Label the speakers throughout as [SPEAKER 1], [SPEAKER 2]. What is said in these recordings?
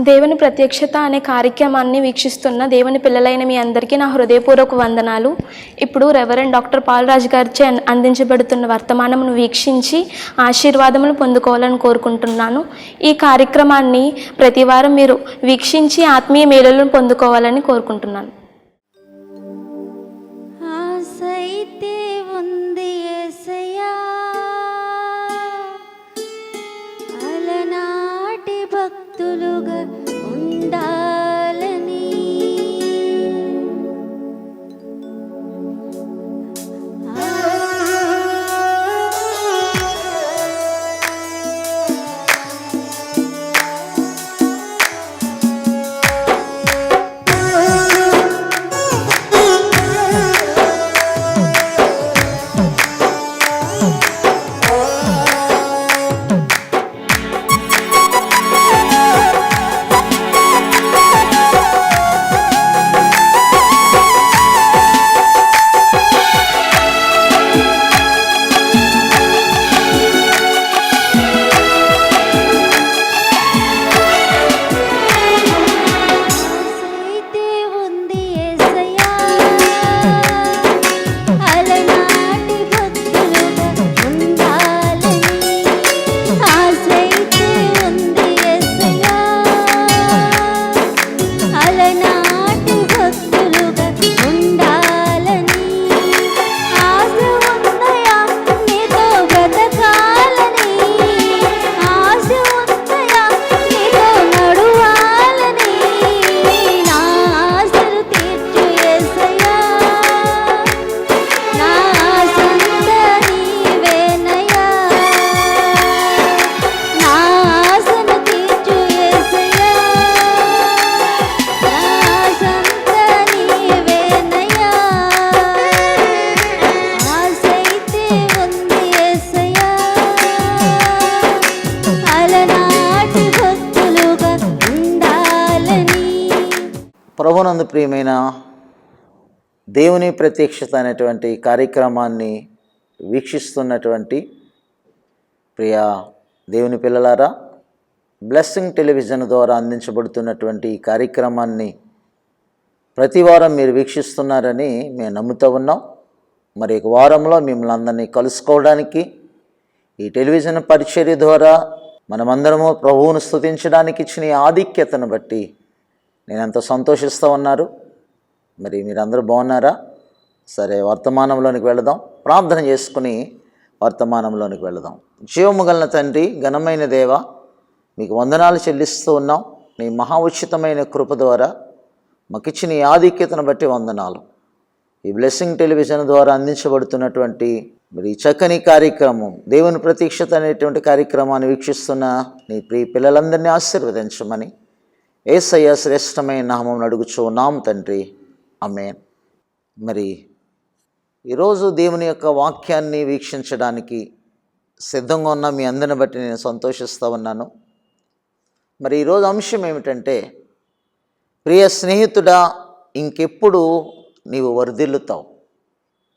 [SPEAKER 1] దేవుని ప్రత్యక్షత అనే కార్యక్రమాన్ని వీక్షిస్తున్న దేవుని పిల్లలైన మీ అందరికీ నా హృదయపూర్వక వందనాలు. ఇప్పుడు రెవరెండ్ డాక్టర్ పాల్రాజ్ గారిచే అందించబడుతున్న వర్తమానమును వీక్షించి ఆశీర్వాదములు పొందుకోవాలని కోరుకుంటున్నాను. ఈ కార్యక్రమాన్ని ప్రతివారం మీరు వీక్షించి ఆత్మీయ మేలులను పొందుకోవాలని కోరుకుంటున్నాను.
[SPEAKER 2] భక్తులుగా ఉండాలని
[SPEAKER 3] ప్రభునందు ప్రియమైన దేవుని ప్రత్యక్షత అనేటువంటి కార్యక్రమాన్ని వీక్షిస్తున్నటువంటి ప్రియ దేవుని పిల్లలారా, బ్లెస్సింగ్ టెలివిజన్ ద్వారా అందించబడుతున్నటువంటి ఈ కార్యక్రమాన్ని ప్రతివారం మీరు వీక్షిస్తున్నారని మేము నమ్ముతూ ఉన్నాం. మరి ఒక వారంలో మిమ్మల్ని అందరినీ కలుసుకోవడానికి ఈ టెలివిజన్ పరిచర్య ద్వారా మనమందరము ప్రభువును స్తుతించడానికి ఇచ్చిన ఈ ఆధిక్యతను బట్టి నేను ఎంతో సంతోషిస్తూ ఉన్నారు. మరి మీరందరూ బాగున్నారా? సరే, వర్తమానంలోనికి వెళదాం. ప్రార్థన చేసుకుని వర్తమానంలోనికి వెళదాం. జీవము గల తండ్రి, ఘనమైన దేవ, మీకు వందనాలు చెల్లిస్తూ ఉన్నాం. నీ మహా ఉచితమైన కృప ద్వారా మాకు ఇచ్చిన ఈ ఆధిక్యతను బట్టి వందనాలు. ఈ బ్లెస్సింగ్ టెలివిజన్ ద్వారా అందించబడుతున్నటువంటి మరి ఈ చక్కని కార్యక్రమం, దేవుని ప్రత్యక్షత అనేటువంటి కార్యక్రమాన్ని వీక్షిస్తున్న నీ ప్రియ పిల్లలందరినీ ఆశీర్వదించమని యేసయ్య శ్రేష్టమైన నామమున అడుగుచూ ఉన్నాం తండ్రి, ఆమేన్. మరి ఈరోజు దేవుని యొక్క వాక్యాన్ని వీక్షించడానికి సిద్ధంగా ఉన్న మీ అందరిని బట్టి నేను సంతోషిస్తూ ఉన్నాను. మరి ఈరోజు అంశం ఏమిటంటే, ప్రియ స్నేహితుడా, ఇంకెప్పుడు నీవు వర్ధిల్లుతావు.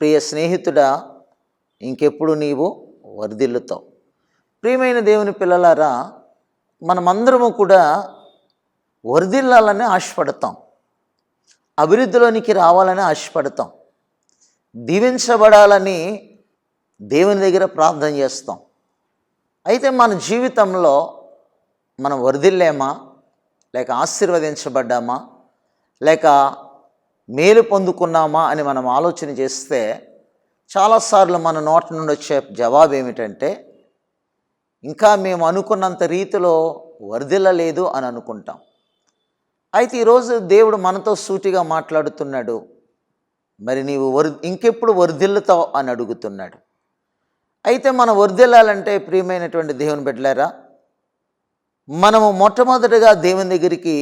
[SPEAKER 3] ప్రియ స్నేహితుడా, ఇంకెప్పుడు నీవు వర్ధిల్లుతావు. ప్రియమైన దేవుని పిల్లలారా, మనమందరము కూడా వర్ధిల్లాలని ఆశపడతాం, అభివృద్ధిలోనికి రావాలని ఆశపడతాం, దీవించబడాలని దేవుని దగ్గర ప్రార్థన చేస్తాం. అయితే మన జీవితంలో మనం వర్ధిల్లేమా, లేక ఆశీర్వదించబడ్డామా, లేక మేలు పొందుకున్నామా అని మనం ఆలోచన చేస్తే చాలాసార్లు మన నోటి నుండి వచ్చే జవాబు ఏమిటంటే, ఇంకా మేము అనుకున్నంత రీతిలో వర్ధిల్లలేదు అని అనుకుంటాం. అయితే ఈరోజు దేవుడు మనతో సూటిగా మాట్లాడుతున్నాడు. మరి నీవు ఇంకెప్పుడు వర్ధిల్లుతావు అని అడుగుతున్నాడు. అయితే మనం వర్ధిల్లాలంటే ప్రియమైనటువంటి దేవుని బిడ్డలారా, మనము మొట్టమొదటిగా దేవుని దగ్గరికి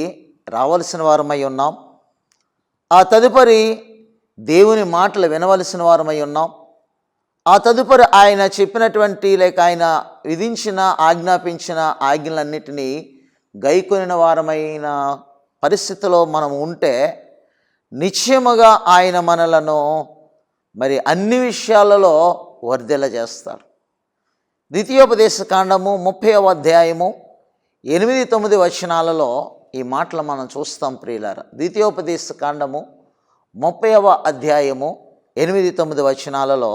[SPEAKER 3] రావాల్సిన వారమై ఉన్నాం. ఆ తదుపరి దేవుని మాటలు వినవలసిన వారమై ఉన్నాం. ఆ తదుపరి ఆయన చెప్పినటువంటి లేక ఆయన విధించిన ఆజ్ఞాపించిన ఆజ్ఞలన్నిటినీ గైకొనిన వారమైన పరిస్థితిలో మనం ఉంటే నిశ్చయముగా ఆయన మనలను మరి అన్ని విషయాలలో వర్ధిల్ల చేస్తారు. ద్వితీయోపదేశ కాండము 30వ అధ్యాయము 8-9 వచనాలలో ఈ మాటలు మనం చూస్తాం ప్రియులారా. ద్వితీయోపదేశ కాండము 30వ అధ్యాయము 8-9 వచనాలలో,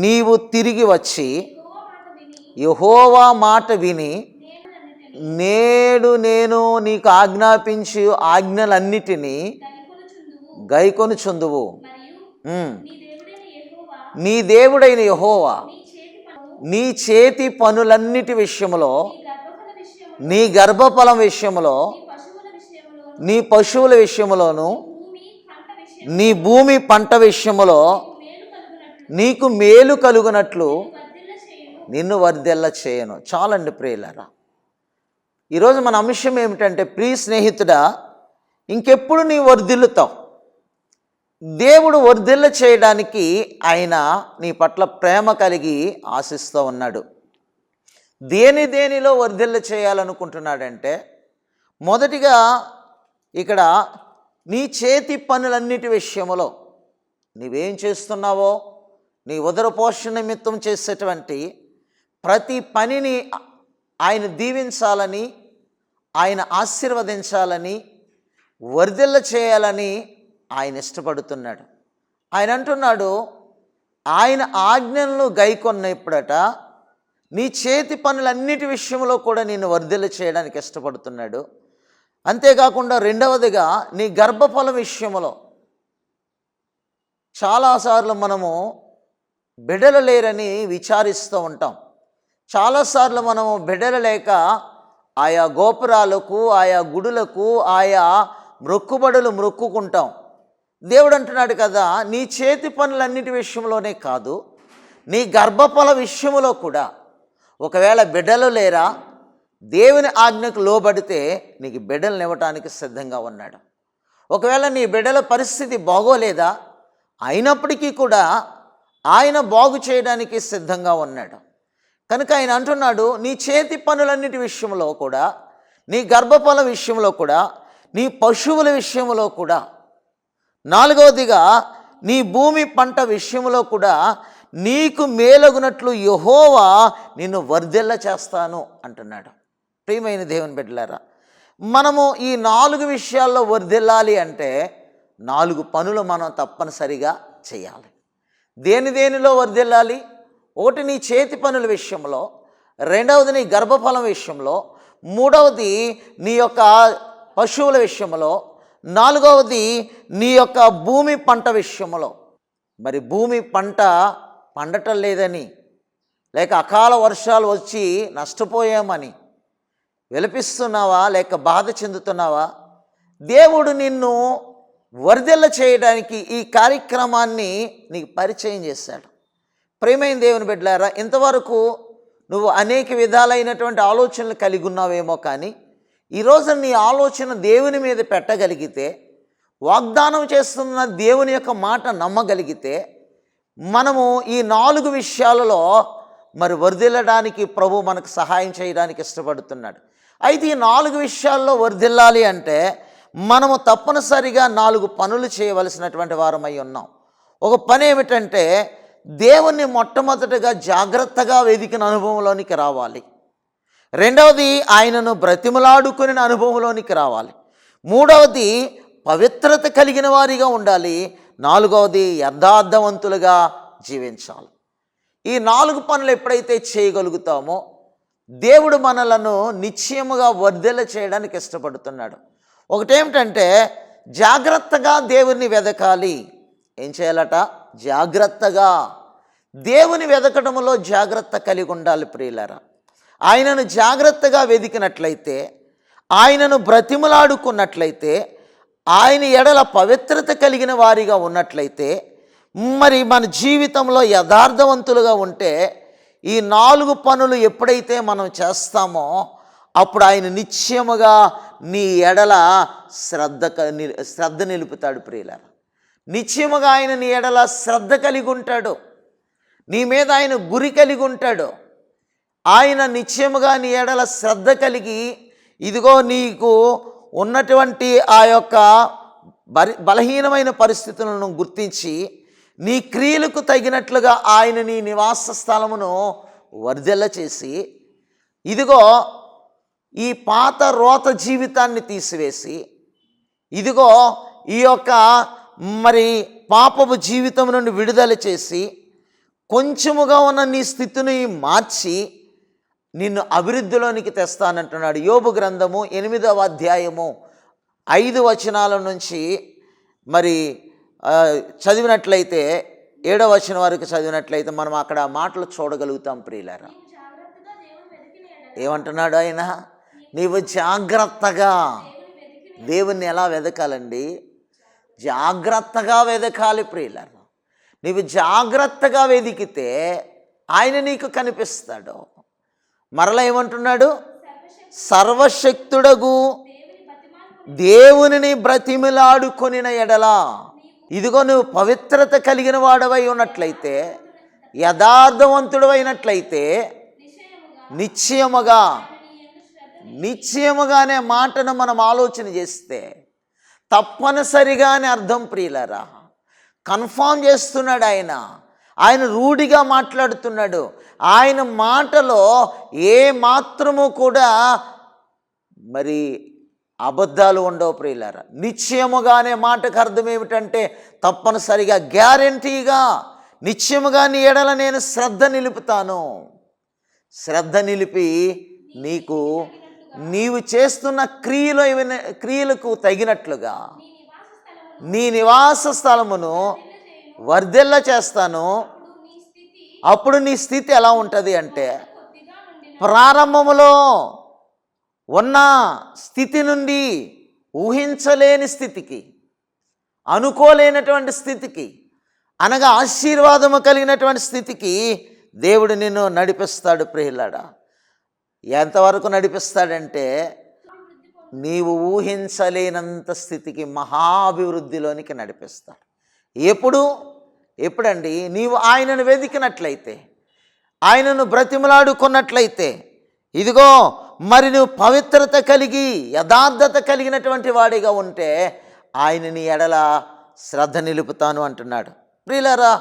[SPEAKER 3] నీవు తిరిగి వచ్చి యెహోవా మాట విని నేడు నేను నీకు ఆజ్ఞాపించు ఆజ్ఞలన్నిటినీ గైకొనుచుందువు. నీ దేవుడైన యెహోవా నీ చేతి పనులన్నిటి విషయములో, నీ గర్భఫలం విషయములో, నీ పశువుల విషయములోను, నీ భూమి పంట విషయములో నీకు మేలు కలుగునట్లు నిన్ను వర్ధిల్ల చేయను. చాలండి ప్రియులారా. ఈరోజు మన అంశం ఏమిటంటే, ప్రియ స్నేహితుడా, ఇంకెప్పుడు నీ వర్ధిల్లుతావు? దేవుడు వర్ధిల్ల చేయడానికి ఆయన నీ పట్ల ప్రేమ కలిగి ఆశిస్తూ ఉన్నాడు. దేనిలో వర్ధిల్ల చేయాలనుకుంటున్నాడంటే, మొదటిగా ఇక్కడ నీ చేతి పనులన్నిటి విషయంలో నీవేం చేస్తున్నావో, నీ ఉదర పోషణ నిమిత్తం చేసేటువంటి ప్రతి పనిని ఆయన దీవించాలని, ఆయన ఆశీర్వదించాలని, వర్ధిల్ల చేయాలని ఆయన ఇష్టపడుతున్నాడు. ఆయన అంటున్నాడు, ఆయన ఆజ్ఞలను గైకొన్నప్పుడట నీ చేతి పనులన్నిటి విషయంలో కూడా నేను వర్ధిల్ల చేయడానికి ఇష్టపడుతున్నాడు. అంతేకాకుండా రెండవదిగా నీ గర్భఫల విషయంలో, చాలాసార్లు మనము బిడ్డలు లేరని విచారిస్తూ ఉంటాం. చాలాసార్లు మనము బిడ్డలు లేక ఆయా గోపురాలకు, ఆయా గుడులకు, ఆయా మొక్కుబడులు మొక్కుకుంటాం. దేవుడు అంటున్నాడు కదా, నీ చేతి పనులన్నిటి విషయంలోనే కాదు, నీ గర్భఫల విషయంలో కూడా ఒకవేళ బిడ్డలు లేరా, దేవుని ఆజ్ఞకు లోబడితే నీకు బిడ్డలను ఇవ్వటానికి సిద్ధంగా ఉన్నాడు. ఒకవేళ నీ బిడ్డల పరిస్థితి బాగోలేదా, అయినప్పటికీ కూడా ఆయన బాగు చేయడానికి సిద్ధంగా ఉన్నాడు. కనుక ఆయన అంటున్నాడు, నీ చేతి పనులన్నిటి విషయంలో కూడా, నీ గర్భఫల విషయంలో కూడా, నీ పశువుల విషయంలో కూడా, నాలుగవదిగా నీ భూమి పంట విషయంలో కూడా నీకు మేలగునట్లు యెహోవా నిన్ను వర్ధిల్ల చేస్తాను అంటున్నాడు. ప్రియమైన దేవుని బిడ్డలారా, మనము ఈ 4 విషయాల్లో వర్ధిల్లాలి అంటే 4 పనులు మనం తప్పనిసరిగా చేయాలి. దేనిలో వర్ధిల్లాలి? ఒకటి నీ చేతి పనుల విషయంలో, రెండవది నీ గర్భఫలం విషయంలో, మూడవది నీ యొక్క పశువుల విషయంలో, నాలుగవది నీ యొక్క భూమి పంట విషయంలో. మరి భూమి పంట పండటం లేదని, లేక అకాల వర్షాలు వచ్చి నష్టపోయామని విలపిస్తున్నావా, లేక బాధ చెందుతున్నావా? దేవుడు నిన్ను వర్ధిల్ల చేయడానికి ఈ కార్యక్రమాన్ని నీకు పరిచయం చేశాడు. ప్రియమైన దేవుని బిడ్డలారా, ఇంతవరకు నువ్వు అనేక విధాలైనటువంటి ఆలోచనలు కలిగి ఉన్నావేమో, కానీ ఈరోజు నీ ఆలోచన దేవుని మీద పెట్టగలిగితే, వాగ్దానం చేస్తున్న దేవుని యొక్క మాట నమ్మగలిగితే, మనము ఈ 4 విషయాలలో మరి వర్ధిల్లడానికి ప్రభు మనకు సహాయం చేయడానికి ఇష్టపడుతున్నాడు. అయితే ఈ 4 విషయాల్లో వర్ధిల్లాలి అంటే మనము తప్పనిసరిగా 4 పనులు చేయవలసినటువంటి వారమై ఉన్నాం. ఒక పని ఏమిటంటే, దేవుణ్ణి మొట్టమొదటిగా జాగ్రత్తగా వెదికిన అనుభవంలోనికి రావాలి. రెండవది ఆయనను బ్రతిమలాడుకుని అనుభవంలోనికి రావాలి. మూడవది పవిత్రత కలిగిన వారిగా ఉండాలి. నాలుగవది యథార్థవంతులుగా జీవించాలి. ఈ 4 పనులు ఎప్పుడైతే చేయగలుగుతామో దేవుడు మనలను నిశ్చయముగా వర్ధిల్ల చేయడానికి ఇష్టపడుతున్నాడు. ఒకటేమిటంటే, జాగ్రత్తగా దేవుణ్ణి వెదకాలి. ఏం చేయాలట? జాగ్రత్తగా దేవుని వెదకడంలో జాగ్రత్త కలిగి ఉండాలి ప్రియులారా. ఆయనను జాగ్రత్తగా వెదికినట్లయితే, ఆయనను బ్రతిమలాడుకున్నట్లయితే, ఆయన ఎడల పవిత్రత కలిగిన వారిగా ఉన్నట్లయితే, మరి మన జీవితంలో యథార్థవంతులుగా ఉంటే, ఈ 4 పనులు ఎప్పుడైతే మనం చేస్తామో అప్పుడు ఆయన నిశ్చయముగా నీ ఎడల శ్రద్ధ నిలుపుతాడు ప్రియులారా. నిశ్చయముగా ఆయన నీ ఎడల శ్రద్ధ కలిగి ఉంటాడు. నీ మీద ఆయన గురి కలిగి ఉంటాడు. ఆయన నిశ్చయముగా నీ ఎడల శ్రద్ధ కలిగి, ఇదిగో నీకు ఉన్నటువంటి ఆ యొక్క బలహీనమైన పరిస్థితులను గుర్తించి నీ క్రియలకు తగినట్లుగా ఆయన నీ నివాస స్థలమును వర్ధిల్ల చేసి, ఇదిగో ఈ పాత రోత జీవితాన్ని తీసివేసి ఇదిగో ఈ యొక్క మరి పాపపు జీవితం నుండి విడుదల చేసి కొంచెముగా ఉన్న నీ స్థితిని మార్చి నిన్ను అభివృద్ధిలోనికి తెస్తానంటున్నాడు. యోబు గ్రంథము 8వ అధ్యాయము 5 వచనాల నుంచి మరి చదివినట్లయితే 7వ వచనం వరకు చదివినట్లయితే మనం అక్కడ మాటలు చూడగలుగుతాం ప్రియులారా. ఏమంటున్నాడు ఆయన? నీవు జాగ్రత్తగా దేవుణ్ణి ఎలా వెదకాలండి? జాగ్రత్తగా వెదకాలి ప్రియులారా. నీవు జాగ్రత్తగా వెదికితే ఆయన నీకు కనిపిస్తాడు. మరలా ఏమంటున్నాడు? సర్వశక్తుడగు దేవునిని బ్రతిమిలాడుకొనిన ఎడలా, ఇదిగో నువ్వు పవిత్రత కలిగిన వాడవై ఉన్నట్లయితే, యథార్థవంతుడవైనట్లయితే నిశ్చయముగానే మాటను మనం ఆలోచన చేస్తే తప్పనిసరిగా అని అర్థం ప్రియులారా. కన్ఫామ్ చేస్తున్నాడు ఆయన రూఢిగా మాట్లాడుతున్నాడు. ఆయన మాటలో ఏ మాత్రము కూడా మరి అబద్ధాలు ఉండవు ప్రియులారా. నిశ్చయముగానే మాటకు అర్థం ఏమిటంటే తప్పనిసరిగా, గ్యారంటీగా, నిశ్చయముగా నీ ఎడల నేను శ్రద్ధ నిలుపుతాను. శ్రద్ధ నిలిపి నీవు చేస్తున్న క్రియలకు తగినట్లుగా నీ నివాస స్థలమును వర్ధిల్ల చేస్తాను. అప్పుడు నీ స్థితి ఎలా ఉంటుంది అంటే, ప్రారంభములో ఉన్న స్థితి నుండి ఊహించలేని స్థితికి, అనుకోలేనటువంటి స్థితికి, అనగా ఆశీర్వాదము కలిగినటువంటి స్థితికి దేవుడు నిన్ను నడిపిస్తాడు ప్రియులారా. ఎంతవరకు నడిపిస్తాడంటే నీవు ఊహించలేనంత స్థితికి, మహాభివృద్ధిలోనికి నడిపిస్తాడు. ఎప్పుడండి? నీవు ఆయనను వెతికినట్లయితే, ఆయనను బ్రతిమలాడుకున్నట్లయితే, ఇదిగో మరి నువ్వు పవిత్రత కలిగి యథార్థత కలిగినటువంటి వాడిగా ఉంటే ఆయన నీ ఎడల శ్రద్ధ నిలుపుతాను అంటున్నాడు. ప్రియులారా,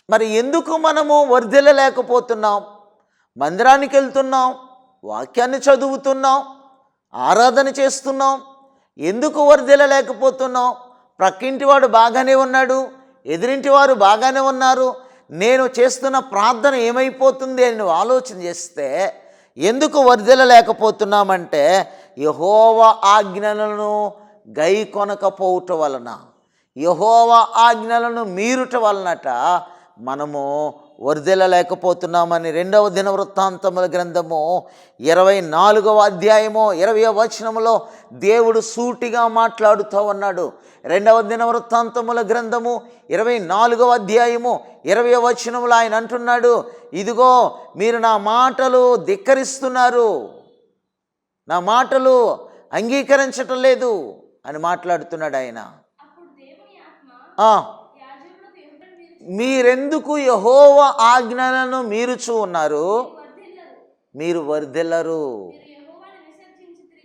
[SPEAKER 3] మరి ఎందుకు మనము వర్ధిల్లలేకపోతున్నాం? మందిరానికి వెళ్తున్నాం, వాక్యాన్ని చదువుతున్నాం, ఆరాధన చేస్తున్నాం, ఎందుకు వర్ధిల్లలేకపోతున్నాం? ప్రక్కింటి వాడు బాగానే ఉన్నాడు, ఎదురింటి వారు బాగానే ఉన్నారు, నేను చేస్తున్న ప్రార్థన ఏమైపోతుంది అని నువ్వు ఆలోచన చేస్తే ఎందుకు వర్ధిల్లలేకపోతున్నామంటే యెహోవా ఆజ్ఞలను గైకొనకపోవుట వలన, యెహోవా ఆజ్ఞలను మీరుట వలనట మనము వర్ధిల్లలేకపోతున్నామని 2వ దినవృత్తాంతముల గ్రంథము 24వ అధ్యాయము 20వ వచనములో దేవుడు సూటిగా మాట్లాడుతూ ఉన్నాడు. 2వ దినవృత్తాంతముల గ్రంథము 24వ అధ్యాయము 20వ వచనములో ఆయన అంటున్నాడు, ఇదిగో మీరు నా మాటలు ధిక్కరిస్తున్నారు, నా మాటలు అంగీకరించటం లేదు అని మాట్లాడుతున్నాడు ఆయన. మీరెందుకు యెహోవా ఆజ్ఞలను మీరుచూ ఉన్నారు? మీరు వర్ధిల్లరు.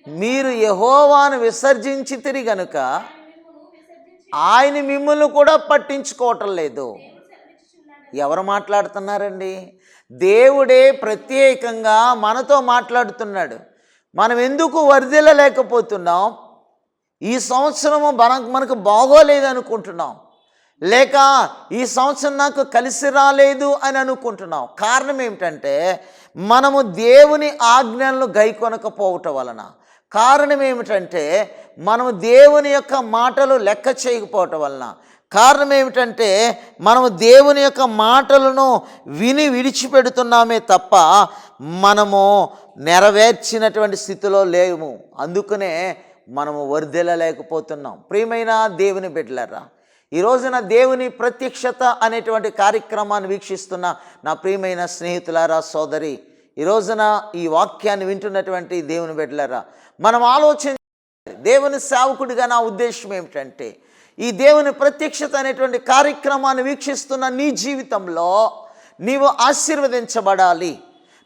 [SPEAKER 3] మీరు యెహోవాను విసర్జించితిరి గనుక ఆయన మిమ్మల్ని కూడా పట్టించుకోవటం లేదు. ఎవరు మాట్లాడుతున్నారండి? దేవుడే ప్రత్యేకంగా మనతో మాట్లాడుతున్నాడు. మనం ఎందుకు వర్ధిల్లలేకపోతున్నాం? ఈ సంవత్సరము మనకు బాగోలేదు అనుకుంటున్నాం, లేక ఈ సంవత్సరం నాకు కలిసి రాలేదు అని అనుకుంటున్నాం. కారణం ఏమిటంటే మనము దేవుని ఆజ్ఞలను గైకొనకపోవటం వలన. కారణం ఏమిటంటే మనము దేవుని యొక్క మాటలు లెక్క చేయకపోవటం వలన. కారణం ఏమిటంటే మనము దేవుని యొక్క మాటలను విడిచిపెడుతున్నామే తప్ప మనము నెరవేర్చినటువంటి స్థితిలో లేము. అందుకనే మనము వర్ధిల్లలేకపోతున్నాం. ప్రియమైన దేవుని బిడ్డలారా, ఈ రోజున దేవుని ప్రత్యక్షత అనేటువంటి కార్యక్రమాన్ని వీక్షిస్తున్న నా ప్రియమైన స్నేహితులారా, సోదరి, ఈ రోజున ఈ వాక్యాన్ని వింటున్నటువంటి దేవుని బిడ్డలారా, మనం ఆలోచన, దేవుని సేవకుడిగా నా ఉద్దేశం ఏమిటంటే ఈ దేవుని ప్రత్యక్షత అనేటువంటి కార్యక్రమాన్ని వీక్షిస్తున్న నీ జీవితంలో నీవు ఆశీర్వదించబడాలి,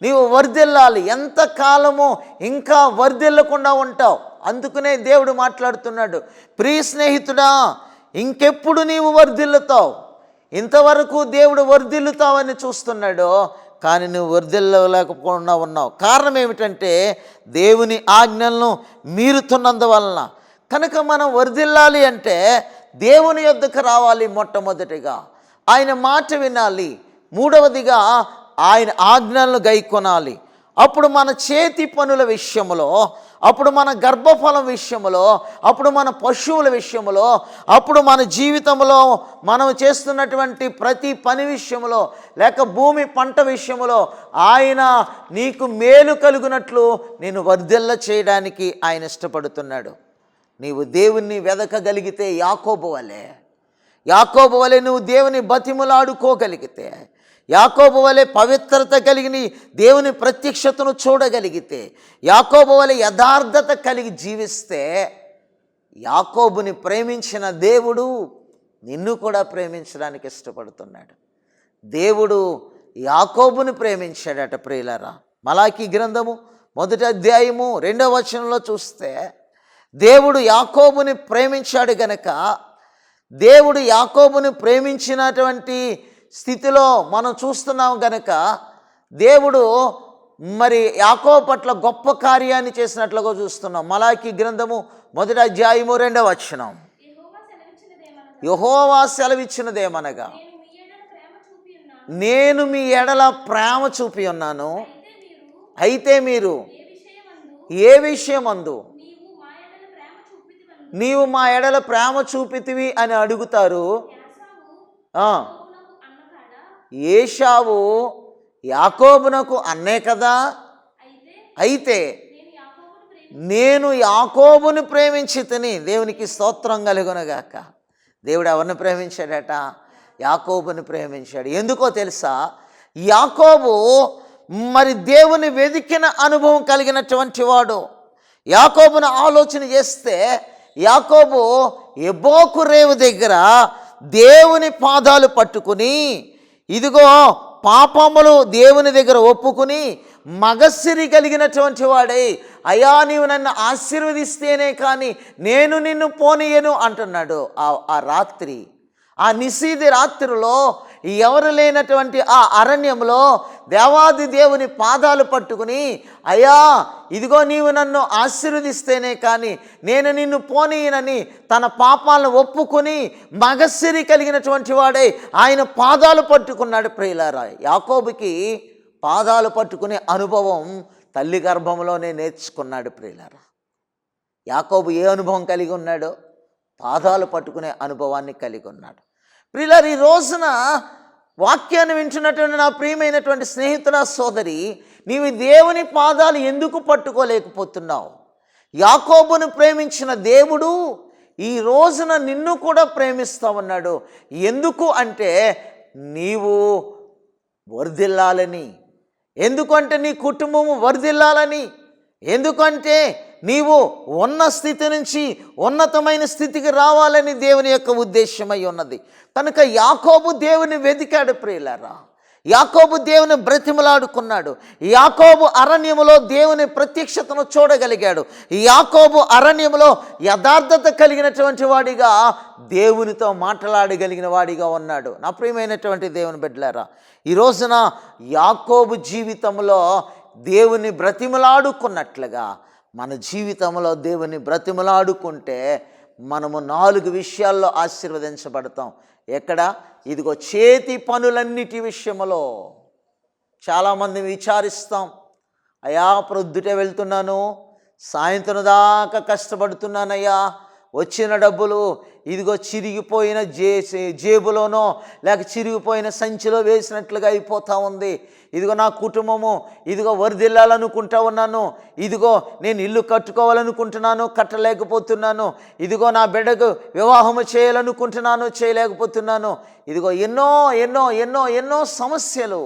[SPEAKER 3] నీవు వర్ధిల్లాలి. ఎంతకాలము ఇంకా వర్ధిల్లకుండా ఉంటావు? అందుకనే దేవుడు మాట్లాడుతున్నాడు, ప్రియ స్నేహితుడా, ఇంకెప్పుడు నీవు వర్ధిల్లుతావు? ఇంతవరకు దేవుడు వర్ధిల్లుతావని చూస్తున్నాడు, కానీ నువ్వు వర్ధిల్లలేకపోకుండా ఉన్నావు. కారణం ఏమిటంటే దేవుని ఆజ్ఞలను మీరుతున్నందువలన. కనుక మనం వర్ధిల్లాలి అంటే దేవుని యొద్దకు రావాలి. మొట్టమొదటిగా ఆయన మాట వినాలి. మూడవదిగా ఆయన ఆజ్ఞలను గైకొనాలి. అప్పుడు మన చేతి పనుల విషయంలో, అప్పుడు మన గర్భఫలం విషయంలో, అప్పుడు మన పశువుల విషయంలో, అప్పుడు మన జీవితంలో మనం చేస్తున్నటువంటి ప్రతి పని విషయంలో, లేక భూమి పంట విషయంలో ఆయన నీకు మేలు కలుగునట్లు నేను వర్ధిల్ల చేయడానికి ఆయన ఇష్టపడుతున్నాడు. నీవు దేవుణ్ణి వెదకగలిగితే యాకోబు వలె నువ్వు దేవుని బతిములాడుకోగలిగితే, యాకోబు వలె పవిత్రత కలిగిన దేవుని ప్రత్యక్షతను చూడగలిగితే, యాకోబు వలె యథార్థత కలిగి జీవిస్తే, యాకోబుని ప్రేమించిన దేవుడు నిన్ను కూడా ప్రేమించడానికి ఇష్టపడుతున్నాడు. దేవుడు యాకోబుని ప్రేమించాడట ప్రియులారా. మలాకీ గ్రంథము 1వ అధ్యాయము 2వ వచనంలో చూస్తే దేవుడు యాకోబుని ప్రేమించాడు గనక, దేవుడు యాకోబుని ప్రేమించినటువంటి స్థితిలో మనం చూస్తున్నాం గనక, దేవుడు మరి యాకోబు పట్ల గొప్ప కార్యాన్ని చేసినట్లుగా చూస్తున్నాం. మలాకీ గ్రంథము 1వ అధ్యాయము 2వ వచనం, యెహోవా సెలవిచ్చినదేమనగా నేను మీ ఎడల ప్రేమ చూపి ఉన్నాను, అయితే మీరు ఏ విషయమందు నీవు మా ఎడల ప్రేమ చూపితివి అని అడుగుతారు. ఏశావు యాకోబునకు అన్నే కదా, అయితే నేను యాకోబుని ప్రేమించితిని. దేవునికి స్తోత్రం కలుగునుగాక. దేవుడు ఎవరిని ప్రేమించాడట? యాకోబుని ప్రేమించాడు. ఎందుకో తెలుసా? యాకోబు మరి దేవుని వెదికిన అనుభవం కలిగినటువంటి వాడు. యాకోబును ఆలోచన చేస్తే, యాకోబు ఎబ్బోకు రేవు దగ్గర దేవుని పాదాలు పట్టుకుని, ఇదిగో పాపములు దేవుని దగ్గర ఒప్పుకుని మగసిరి కలిగినటువంటి వాడై, అయ్యా నీవు నన్ను ఆశీర్వదిస్తేనే కానీ నేను నిన్ను పోనీయను అంటున్నాడు. ఆ రాత్రి, ఆ నిశీది రాత్రిలో, ఎవరు లేనటువంటి ఆ అరణ్యంలో దేవాది దేవుని పాదాలు పట్టుకుని, అయ్యా ఇదిగో నీవు నన్ను ఆశీర్వదిస్తేనే కానీ నేను నిన్ను పోనీయనని తన పాపాలను ఒప్పుకొని మగసిరి కలిగినటువంటి వాడై ఆయన పాదాలు పట్టుకున్నాడు. ప్రియులారా, యాకోబుకి పాదాలు పట్టుకునే అనుభవం తల్లి గర్భంలోనే నేర్చుకున్నాడు. ప్రియులారా, యాకోబు ఏ అనుభవం కలిగి ఉన్నాడో పాదాలు పట్టుకునే అనుభవాన్ని కలిగి ఉన్నాడు. ప్రియులారా, ఈ రోజున వాక్యాన్ని వింటున్నటువంటి నా ప్రియమైనటువంటి స్నేహితుల సోదరి, నీవు దేవుని పాదాలు ఎందుకు పట్టుకోలేకపోతున్నావు? యాకోబును ప్రేమించిన దేవుడు ఈ రోజున నిన్ను కూడా ప్రేమిస్తా ఉన్నాడు. ఎందుకు అంటే నీవు వర్ధిల్లాలని, ఎందుకంటే నీ కుటుంబము వర్ధిల్లాలని, ఎందుకంటే నీవు ఉన్న స్థితి నుంచి ఉన్నతమైన స్థితికి రావాలని దేవుని యొక్క ఉద్దేశమై ఉన్నది. కనుక యాకోబు దేవుని వెదికాడు. ప్రియులారా, యాకోబు దేవుని బ్రతిమలాడుకున్నాడు. యాకోబు అరణ్యములో దేవుని ప్రత్యక్షతను చూడగలిగాడు. యాకోబు అరణ్యములో యథార్థత కలిగినటువంటి వాడిగా దేవునితో మాట్లాడగలిగిన వాడిగా ఉన్నాడు. నా ప్రియమైనటువంటి దేవుని బిడ్డలారా, ఈ రోజున యాకోబు జీవితంలో దేవుని బ్రతిమలాడుకున్నట్లుగా మన జీవితంలో దేవుని బ్రతిమలాడుకుంటే మనము 4 విషయాల్లో ఆశీర్వదించబడతాం. ఎక్కడ? ఇదిగో చేతి పనులన్నిటి విషయంలో. చాలామంది విచారిస్తాం, అయ్యా ప్రొద్దుటే వెళ్తున్నాను, సాయంత్రం దాకా కష్టపడుతున్నానయ్యా, వచ్చిన డబ్బులు ఇదిగో చిరిగిపోయిన జేబులోనో లేక చిరిగిపోయిన సంచిలో వేసినట్లుగా అయిపోతూ ఉంది. ఇదిగో నా కుటుంబము ఇదిగో వర్ధిల్లాలనుకుంటా ఉన్నాను, ఇదిగో నేను ఇల్లు కట్టుకోవాలనుకుంటున్నాను, కట్టలేకపోతున్నాను, ఇదిగో నా బిడ్డకు వివాహము చేయాలనుకుంటున్నాను, చేయలేకపోతున్నాను. ఇదిగో ఎన్నో ఎన్నో ఎన్నో ఎన్నో సమస్యలు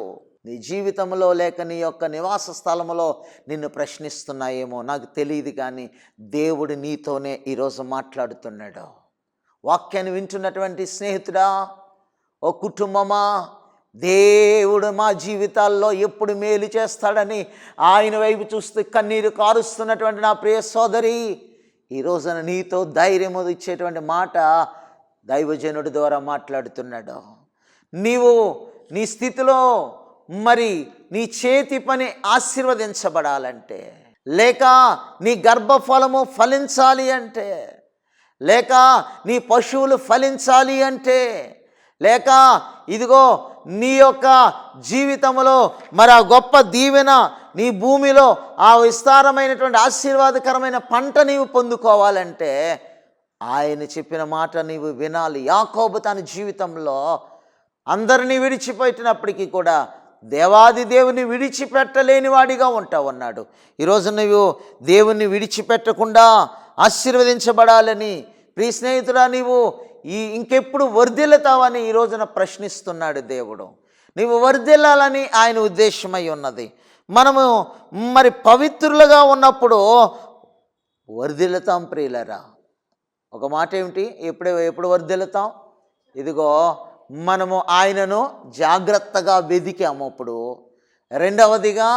[SPEAKER 3] నీ జీవితంలో లేక నీ యొక్క నివాస స్థలంలో నిన్ను ప్రశ్నిస్తున్నాయేమో నాకు తెలియదు, కానీ దేవుడు నీతోనే ఈరోజు మాట్లాడుతున్నాడు. వాక్యాన్ని వింటున్నటువంటి స్నేహితుడా, ఓ కుటుంబమా, దేవుడు మా జీవితాల్లో ఎప్పుడు మేలు చేస్తాడని ఆయన వైపు చూస్తూ కన్నీరు కారుస్తున్నటువంటి నా ప్రియ సోదరి, ఈ రోజున నీతో ధైర్యం ఇచ్చేటువంటి మాట దైవజనుడి ద్వారా మాట్లాడుతున్నాడు. నీవు నీ స్థితిలో మరి నీ చేతి పని ఆశీర్వదించబడాలంటే, లేక నీ గర్భఫలము ఫలించాలి అంటే, లేక నీ పశువులు ఫలించాలి అంటే, లేక ఇదిగో నీ యొక్క జీవితంలో మరి ఆ గొప్ప దీవెన నీ భూమిలో ఆ విస్తారమైనటువంటి ఆశీర్వాదకరమైన పంట నీవు పొందుకోవాలంటే ఆయన చెప్పిన మాట నీవు వినాలి. యాకోబు తన జీవితంలో అందరినీ విడిచిపెట్టినప్పటికీ కూడా దేవాది దేవుని విడిచిపెట్టలేని వాడిగా ఉంటావు అన్నాడు. ఈరోజు నువ్వు దేవుణ్ణి విడిచిపెట్టకుండా ఆశీర్వదించబడాలని ప్రియ స్నేహితుడా నీవు ఇంకెప్పుడు వర్ధిల్లుతావని ఈ రోజున ప్రశ్నిస్తున్నాడు దేవుడు. నీవు వర్ధిల్లాలని ఆయన ఉద్దేశమై ఉన్నది. మనము మరి పవిత్రులుగా ఉన్నప్పుడు వర్ధిల్లుతాం ప్రియులరా. ఒక మాట ఏమిటి, ఎప్పుడు వర్ధిల్లుతాం? ఇదిగో మనము ఆయనను జాగ్రత్తగా వెదికాము అప్పుడు. రెండవదిగా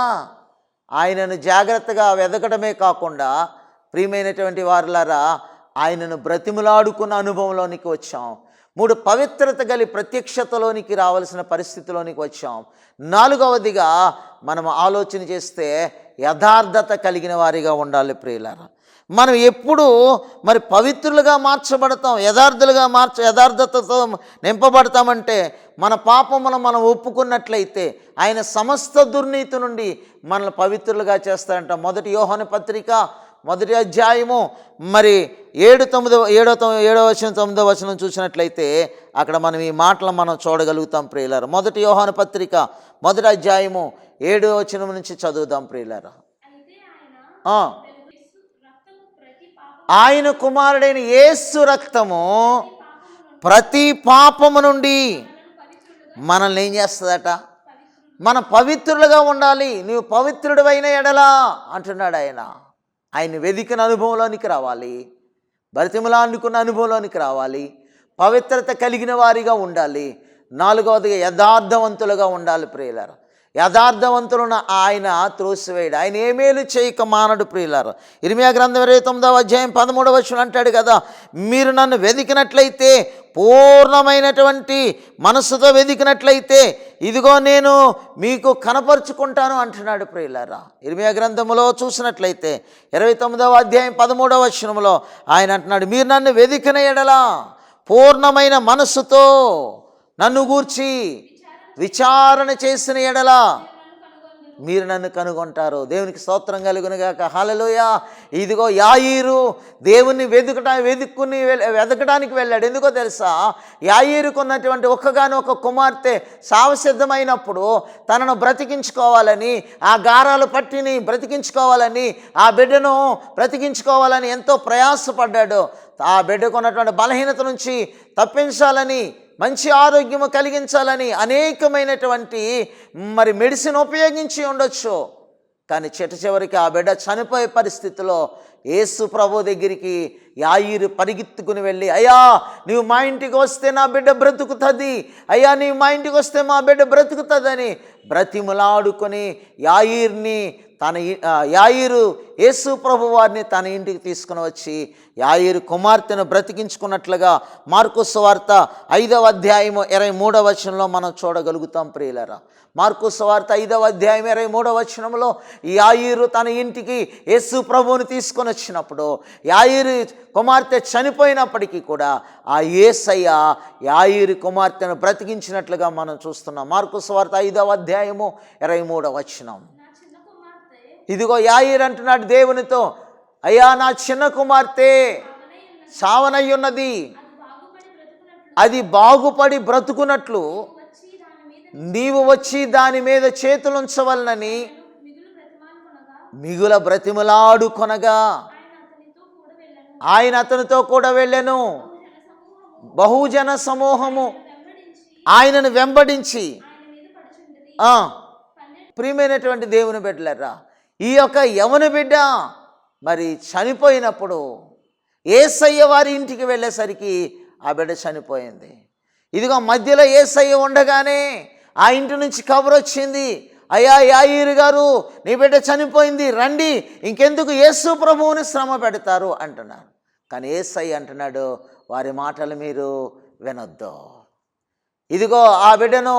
[SPEAKER 3] ఆయనను జాగ్రత్తగా వెదకడమే కాకుండా ప్రియమైనటువంటి వారులారా ఆయనను బ్రతిములాడుకున్న అనుభవంలోనికి వచ్చాం. 3 పవిత్రత గలి ప్రత్యక్షతలోనికి రావాల్సిన పరిస్థితిలోనికి వచ్చాం. 4వదిగా మనం ఆలోచన చేస్తే యథార్థత కలిగిన వారిగా ఉండాలి ప్రియులారా. మనం ఎప్పుడు మరి పవిత్రులుగా మార్చబడతాం, యథార్థతతో నింపబడతామంటే మన పాపమును మనం ఒప్పుకున్నట్లయితే ఆయన సమస్త దుర్నీతి నుండి మనల్ని పవిత్రులుగా చేస్తాడంట. 1 యోహాను పత్రిక 1వ అధ్యాయము మరి 7వ చూసినట్లయితే అక్కడ మనం ఈ మాటలు మనం చూడగలుగుతాం ప్రియులారా. 1 యోహాను పత్రిక 1వ అధ్యాయము 7వ వచనం నుంచి చదువుదాం ప్రియులారా. ఆయన కుమారుడైన యేసు రక్తము ప్రతి పాపము నుండి మనల్ని ఏం చేస్తుందట? మనం పవిత్రులుగా ఉండాలి. నీవు పవిత్రుడైన ఎడలా అంటున్నాడు ఆయన. ఆయన వెదికిన అనుభవంలోనికి రావాలి, బ్రతిమలాడుకున్న అనుభవంలోనికి రావాలి, పవిత్రత కలిగిన వారిగా ఉండాలి. 4వదిగా యథార్థవంతులుగా ఉండాలి ప్రియులారా. యథార్థవంతులను ఆయన త్రోసివేయడు, ఆయన ఏమేలు చేయక మానడు ప్రియులారా. ఇర్మియా గ్రంథం 29వ అధ్యాయం 13వ వచనం అంటాడు కదా, మీరు నన్ను వెదికినట్లయితే, పూర్ణమైనటువంటి మనస్సుతో వెదికినట్లయితే ఇదిగో నేను మీకు కనపరుచుకుంటాను అంటున్నాడు ప్రియులారా. ఇర్మియా గ్రంథములో చూసినట్లయితే 29వ అధ్యాయం 13వ వచనంలో ఆయన అంటున్నాడు, మీరు నన్ను వెదికిన ఎడలా పూర్ణమైన మనస్సుతో నన్ను గూర్చి విచారణ చేసిన ఎడలా మీరు నన్ను కనుగొంటారు. దేవునికి స్తోత్రం కలుగునుగాక. హల్లెలూయా. ఇదిగో యాయీరు దేవుణ్ణి వెదకడానికి వెళ్ళాడు. ఎందుకో తెలుసా? యాయీరుకు ఉన్నటువంటి ఒక్కగానొక్క కుమార్తె సావసిద్ధమైనప్పుడు తనను బ్రతికించుకోవాలని, ఆ గారాలు పట్టిని బ్రతికించుకోవాలని, ఆ బిడ్డను బ్రతికించుకోవాలని ఎంతో ప్రయాసపడ్డాడు. ఆ బిడ్డకు ఉన్నటువంటి బలహీనత నుంచి తప్పించాలని, మంచి ఆరోగ్యము కలిగించాలని అనేకమైనటువంటి మరి మెడిసిన్ ఉపయోగించి ఉండొచ్చు. కానీ చివరికి ఆ బిడ్డ చనిపోయే పరిస్థితిలో యేసు ప్రభు దగ్గరికి యాయీరు పరిగెత్తుకుని వెళ్ళి, అయ్యా నీవు మా ఇంటికి వస్తే నా బిడ్డ బ్రతుకుతుంది, అయ్యా నీవు మా ఇంటికి వస్తే మా బిడ్డ బ్రతుకుతుందని బ్రతిమలాడుకొని యాయీరు యేసు ప్రభు వారిని తన ఇంటికి తీసుకుని వచ్చి యాయీరు కుమార్తెను బ్రతికించుకున్నట్లుగా మార్కు సువార్త 5వ అధ్యాయము 23వ వచనంలో మనం చూడగలుగుతాం ప్రియులారా. మార్కు సువార్త 5వ అధ్యాయం 23వ వచనంలో యాయీరు తన ఇంటికి యేసు ప్రభువుని తీసుకొని వచ్చినప్పుడు యాయీరు కుమార్తె చనిపోయినప్పటికీ కూడా ఆ యేసయ్య యాయీరు కుమార్తెను బ్రతికించినట్లుగా మనం చూస్తున్నాం. మార్కు సువార్త 5వ అధ్యాయము 23వ వచనం. ఇదిగో యాయీరు అంటున్నాడు దేవునితో, అయ్యా నా చిన్న కుమార్తె సావనయ్యున్నది, అది బాగుపడి బ్రతుకున్నట్లు నీవు వచ్చి దాని మీద చేతులుంచవలనని మిగుల బ్రతిమలాడుకొనగా ఆయన అతనితో కూడా వెళ్ళెను. బహుజన సమూహము ఆయనను వెంబడించి ప్రియమైనటువంటి దేవుని బిడ్డలారా, ఈ యొక్క యవన బిడ్డ మరి చనిపోయినప్పుడు యేసయ్య వారి ఇంటికి వెళ్ళేసరికి ఆ బిడ్డ చనిపోయింది. ఇదిగో మధ్యలో యేసయ్య ఉండగానే ఆ ఇంటి నుంచి కబురు వచ్చింది, అయ్యా యాయీరు గారు నీ బిడ్డ చనిపోయింది, రండి, ఇంకెందుకు యేసు ప్రభువుని శ్రమ పెడతారు అంటున్నాను. కానీ యేసయ్య అంటున్నాడు, వారి మాటలు మీరు వినొద్దు. ఇదిగో ఆ బిడ్డను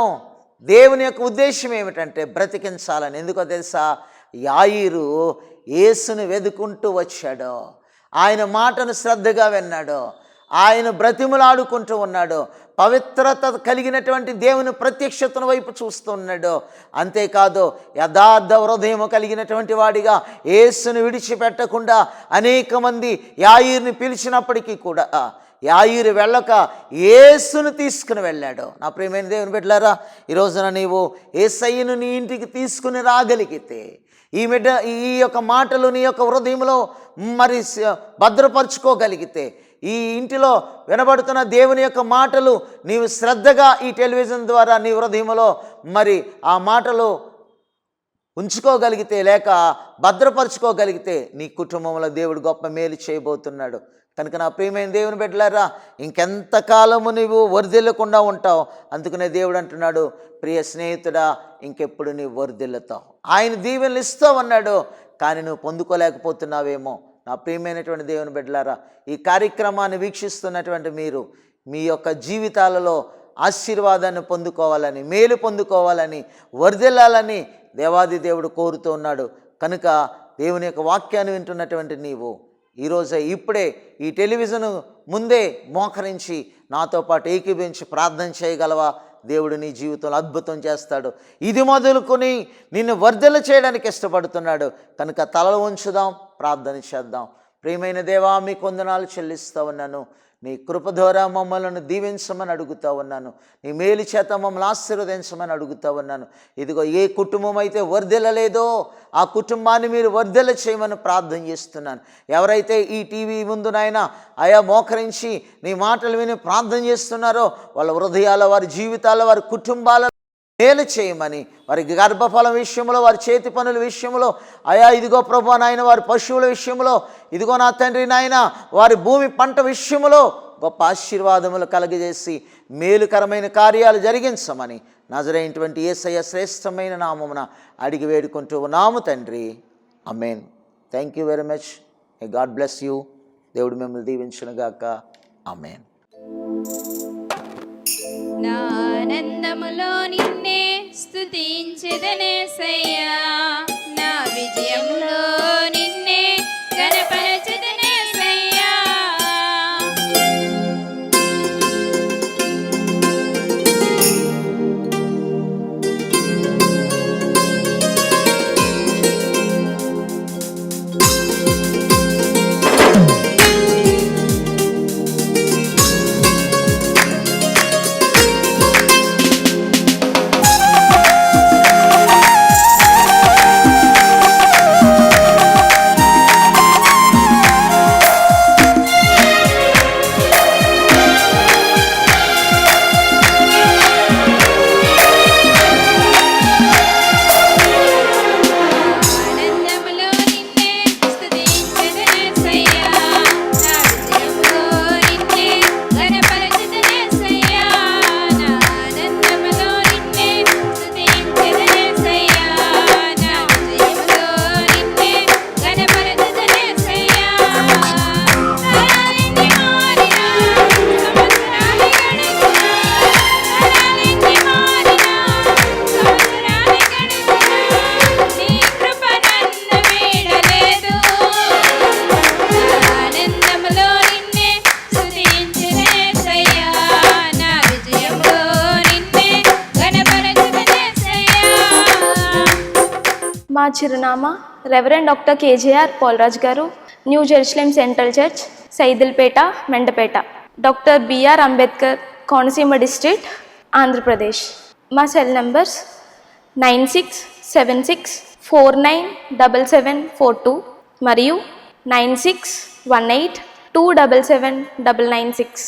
[SPEAKER 3] దేవుని యొక్క ఉద్దేశం ఏమిటంటే బ్రతికించాలని. ఎందుకో తెలుసా? యాయీరు యేసును వెతుకుంటూ వచ్చాడు, ఆయన మాటను శ్రద్ధగా విన్నాడు, ఆయన బ్రతిములాడుకుంటూ ఉన్నాడు, పవిత్రత కలిగినటువంటి దేవుని ప్రత్యక్షతను వైపు చూస్తున్నాడు. అంతేకాదు యథార్థ హృదయం కలిగినటువంటి వాడిగా యేసును విడిచిపెట్టకుండా అనేక మంది యాయీరుని పిలిచినప్పటికీ కూడా యాయీరు వెళ్ళక యేసును తీసుకుని వెళ్ళాడు. నా ప్రియమైన దేవుని బిడ్డలారా, ఈ రోజున నీవు యేసయ్యను నీ ఇంటికి తీసుకుని రాగలిగితే, ఈ యొక్క మాటలు నీ యొక్క హృదయంలో మరి భద్రపరుచుకోగలిగితే, ఈ ఇంటిలో వినబడుతున్న దేవుని యొక్క మాటలు నీవు శ్రద్ధగా ఈ టెలివిజన్ ద్వారా నీ హృదయంలో మరి ఆ మాటలు ఉంచుకోగలిగితే, లేక భద్రపరుచుకోగలిగితే, నీ కుటుంబంలో దేవుడు గొప్ప మేలు చేయబోతున్నాడు. కనుక నా ప్రియమైన దేవుని బిడ్డలారా, ఇంకెంతకాలము నీవు వర్ధిల్లకుండా ఉంటావు. అందుకనే దేవుడు అంటున్నాడు, ప్రియ స్నేహితుడా, ఇంకెప్పుడు నీవు వర్ధిల్లుతావు. ఆయన దీవెనలు ఇస్తావన్నాడు, కానీ నువ్వు పొందుకోలేకపోతున్నావేమో. నా ప్రియమైనటువంటి దేవుని బిడ్డలారా, ఈ కార్యక్రమాన్ని వీక్షిస్తున్నటువంటి మీరు మీ యొక్క జీవితాలలో ఆశీర్వాదాన్ని పొందుకోవాలని, మేలు పొందుకోవాలని, వర్ధిల్లాలని దేవాది దేవుడు కోరుతూ ఉన్నాడు. కనుక దేవుని యొక్క వాక్యాన్ని వింటున్నటువంటి నీవు ఈరోజే ఇప్పుడే ఈ టెలివిజన్ ముందే మోకరించి నాతో పాటు ఏకీభవించి ప్రార్థన చేయగలవా? దేవుడు నీ జీవితంలో అద్భుతం చేస్తాడు. ఇది మొదలుకొని నిన్ను వర్ధల చేయడానికి ఇష్టపడుతున్నాడు. కనుక తలలు ఉంచుదాం, ప్రార్థన చేద్దాం. ప్రియమైన దేవా, మీకు వందనాలు చెల్లిస్తూ ఉన్నాను. నీ కృప ద్వారా మమ్మల్ని దీవించమని అడుగుతూ ఉన్నాను. నీ మేలు చేత మమ్మల్ని ఆశీర్వదించమని అడుగుతూ ఉన్నాను. ఇదిగో ఏ కుటుంబం అయితే వర్ధిల్లలేదో ఆ కుటుంబాన్ని మీరు వర్ధిల్ల చేయమని ప్రార్థన చేస్తున్నాను. ఎవరైతే ఈ టీవీ ముందు నాయనా ఆయా మోకరించి నీ మాటలు విని ప్రార్థన చేస్తున్నారో వాళ్ళ హృదయాల, వారి జీవితాల, వారి కుటుంబాల మేలు చేయమని, వారి గర్భఫలం విషయంలో, వారి చేతి పనుల విషయంలో, అయా ఇదిగో ప్రభు నాయన, వారి పశువుల విషయంలో, ఇదిగో నా తండ్రి నాయన, వారి భూమి పంట విషయంలో గొప్ప ఆశీర్వాదములు కలగజేసి మేలుకరమైన కార్యాలు జరిగించమని నజరైనటువంటి యేసయ్య శ్రేష్టమైన నామమున అడిగి వేడుకుంటూ ఉన్నాము తండ్రి. Amen. Thank you very much. May God bless you. దేవుడు మిమ్మల్ని దీవించునుగాక. ఆమేన్.
[SPEAKER 2] నా ఆనందములో నిన్నే స్తుతించెదనేసయ్యా, నా విజయంలో నిన్నే ఘనపరచెదనేసయ్యా.
[SPEAKER 1] మా చిరునామా reverend doctor KJR Palraj garu, new Jerusalem central church, Saidilpet, Mandapeta. Doctor BR Ambedkar, Konaseema district, Andhra Pradesh. మా సెల్ నంబర్స్ 9676497742 మరియు 9618277996.